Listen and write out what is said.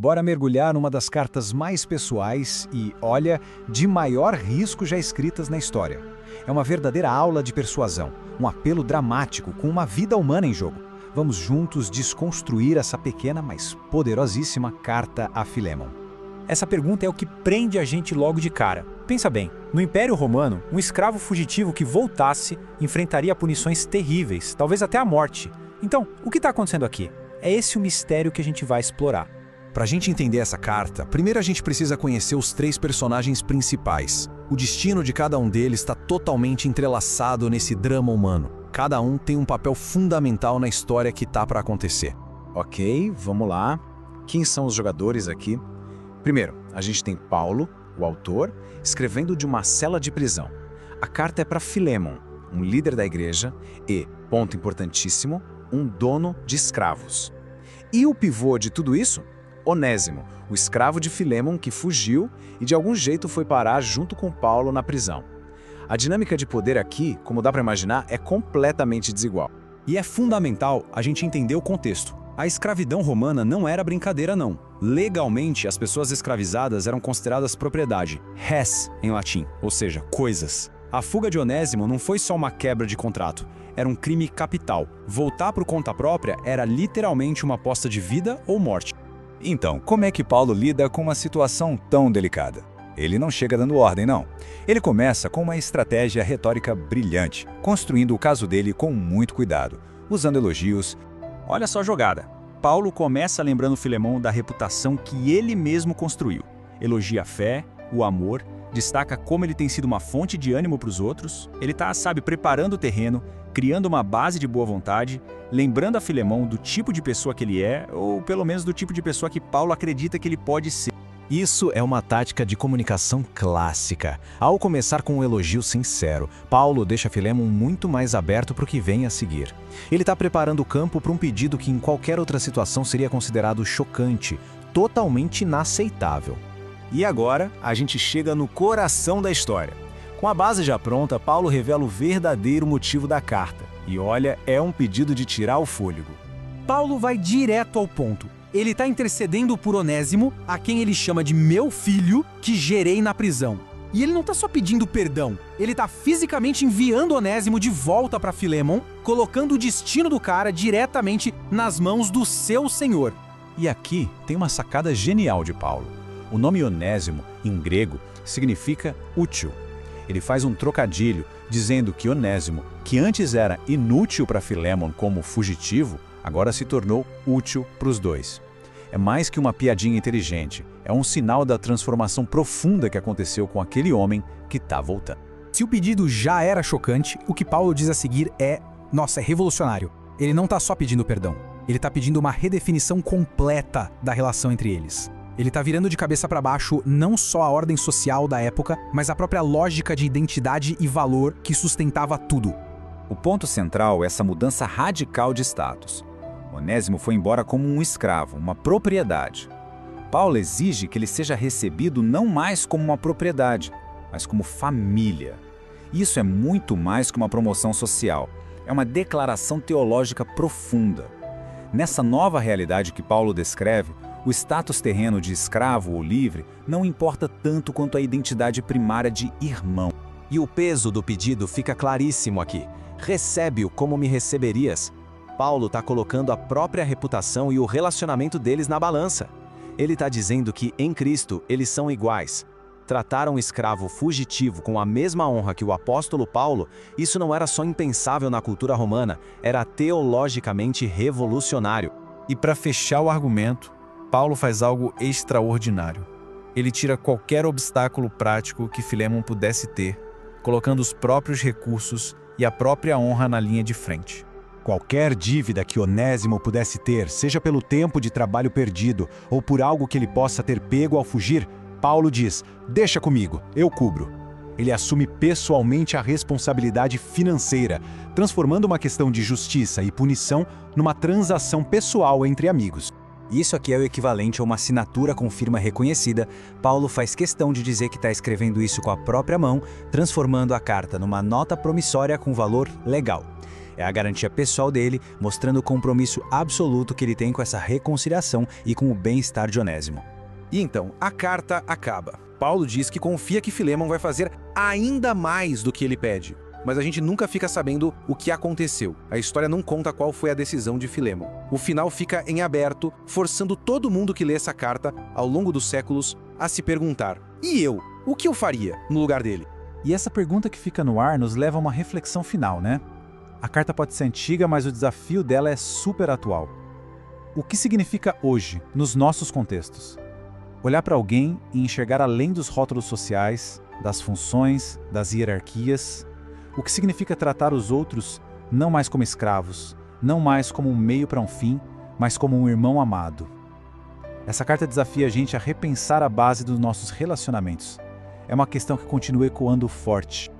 bora mergulhar numa das cartas mais pessoais e, olha, de maior risco já escritas na história. É uma verdadeira aula de persuasão, um apelo dramático com uma vida humana em jogo. Vamos juntos desconstruir essa pequena, mas poderosíssima carta a Filémon. Essa pergunta é o que prende a gente logo de cara. Pensa bem, no Império Romano, um escravo fugitivo que voltasse enfrentaria punições terríveis, talvez até a morte. Então, o que está acontecendo aqui? É esse o mistério que a gente vai explorar. Para a gente entender essa carta, primeiro a gente precisa conhecer os três personagens principais. O destino de cada um deles está totalmente entrelaçado nesse drama humano. Cada um tem um papel fundamental na história que está para acontecer. Ok, vamos lá. Quem são os jogadores aqui? Primeiro, a gente tem Paulo, o autor, escrevendo de uma cela de prisão. A carta é para Filémon, um líder da igreja e, ponto importantíssimo, um dono de escravos. E o pivô de tudo isso? Onésimo, o escravo de Filémon que fugiu e de algum jeito foi parar junto com Paulo na prisão. A dinâmica de poder aqui, como dá para imaginar, é completamente desigual. E é fundamental a gente entender o contexto. A escravidão romana não era brincadeira não. Legalmente, as pessoas escravizadas eram consideradas propriedade, res em latim, ou seja, coisas. A fuga de Onésimo não foi só uma quebra de contrato, era um crime capital. Voltar por conta própria era literalmente uma aposta de vida ou morte. Então, como é que Paulo lida com uma situação tão delicada? Ele não chega dando ordem, não. Ele começa com uma estratégia retórica brilhante, construindo o caso dele com muito cuidado, usando elogios. Olha só a jogada. Paulo começa lembrando Filémon da reputação que ele mesmo construiu. Elogia a fé, o amor, destaca como ele tem sido uma fonte de ânimo para os outros. Ele está, preparando o terreno, criando uma base de boa vontade, lembrando a Filémon do tipo de pessoa que ele é, ou pelo menos do tipo de pessoa que Paulo acredita que ele pode ser. Isso é uma tática de comunicação clássica. Ao começar com um elogio sincero, Paulo deixa Filémon muito mais aberto para o que vem a seguir. Ele está preparando o campo para um pedido que em qualquer outra situação seria considerado chocante, totalmente inaceitável. E agora, a gente chega no coração da história. Com a base já pronta, Paulo revela o verdadeiro motivo da carta. E olha, é um pedido de tirar o fôlego. Paulo vai direto ao ponto. Ele está intercedendo por Onésimo, a quem ele chama de meu filho, que gerei na prisão. E ele não está só pedindo perdão, ele está fisicamente enviando Onésimo de volta para Filémon, colocando o destino do cara diretamente nas mãos do seu senhor. E aqui tem uma sacada genial de Paulo. O nome Onésimo, em grego, significa útil. Ele faz um trocadilho, dizendo que Onésimo, que antes era inútil para Filémon como fugitivo, agora se tornou útil para os dois. É mais que uma piadinha inteligente, é um sinal da transformação profunda que aconteceu com aquele homem que está voltando. Se o pedido já era chocante, o que Paulo diz a seguir é revolucionário. Ele não está só pedindo perdão, ele está pedindo uma redefinição completa da relação entre eles. Ele está virando de cabeça para baixo não só a ordem social da época, mas a própria lógica de identidade e valor que sustentava tudo. O ponto central é essa mudança radical de status. Onésimo foi embora como um escravo, uma propriedade. Paulo exige que ele seja recebido não mais como uma propriedade, mas como família. Isso é muito mais que uma promoção social. É uma declaração teológica profunda. Nessa nova realidade que Paulo descreve, o status terreno de escravo ou livre não importa tanto quanto a identidade primária de irmão. E o peso do pedido fica claríssimo aqui. Recebe-o como me receberias. Paulo está colocando a própria reputação e o relacionamento deles na balança. Ele está dizendo que, em Cristo, eles são iguais. Tratar um escravo fugitivo com a mesma honra que o apóstolo Paulo, isso não era só impensável na cultura romana, era teologicamente revolucionário. E para fechar o argumento, Paulo faz algo extraordinário. Ele tira qualquer obstáculo prático que Filémon pudesse ter, colocando os próprios recursos e a própria honra na linha de frente. Qualquer dívida que Onésimo pudesse ter, seja pelo tempo de trabalho perdido ou por algo que ele possa ter pego ao fugir, Paulo diz, deixa comigo, eu cubro. Ele assume pessoalmente a responsabilidade financeira, transformando uma questão de justiça e punição numa transação pessoal entre amigos. Isso aqui é o equivalente a uma assinatura com firma reconhecida. Paulo faz questão de dizer que está escrevendo isso com a própria mão, transformando a carta numa nota promissória com valor legal. É a garantia pessoal dele, mostrando o compromisso absoluto que ele tem com essa reconciliação e com o bem-estar de Onésimo. E então, a carta acaba. Paulo diz que confia que Filemon vai fazer ainda mais do que ele pede. Mas a gente nunca fica sabendo o que aconteceu. A história não conta qual foi a decisão de Filemon. O final fica em aberto, forçando todo mundo que lê essa carta ao longo dos séculos a se perguntar: e eu? O que eu faria no lugar dele? E essa pergunta que fica no ar nos leva a uma reflexão final, né? A carta pode ser antiga, mas o desafio dela é super atual. O que significa hoje, nos nossos contextos? Olhar para alguém e enxergar além dos rótulos sociais, das funções, das hierarquias. O que significa tratar os outros não mais como escravos, não mais como um meio para um fim, mas como um irmão amado. Essa carta desafia a gente a repensar a base dos nossos relacionamentos. É uma questão que continua ecoando forte.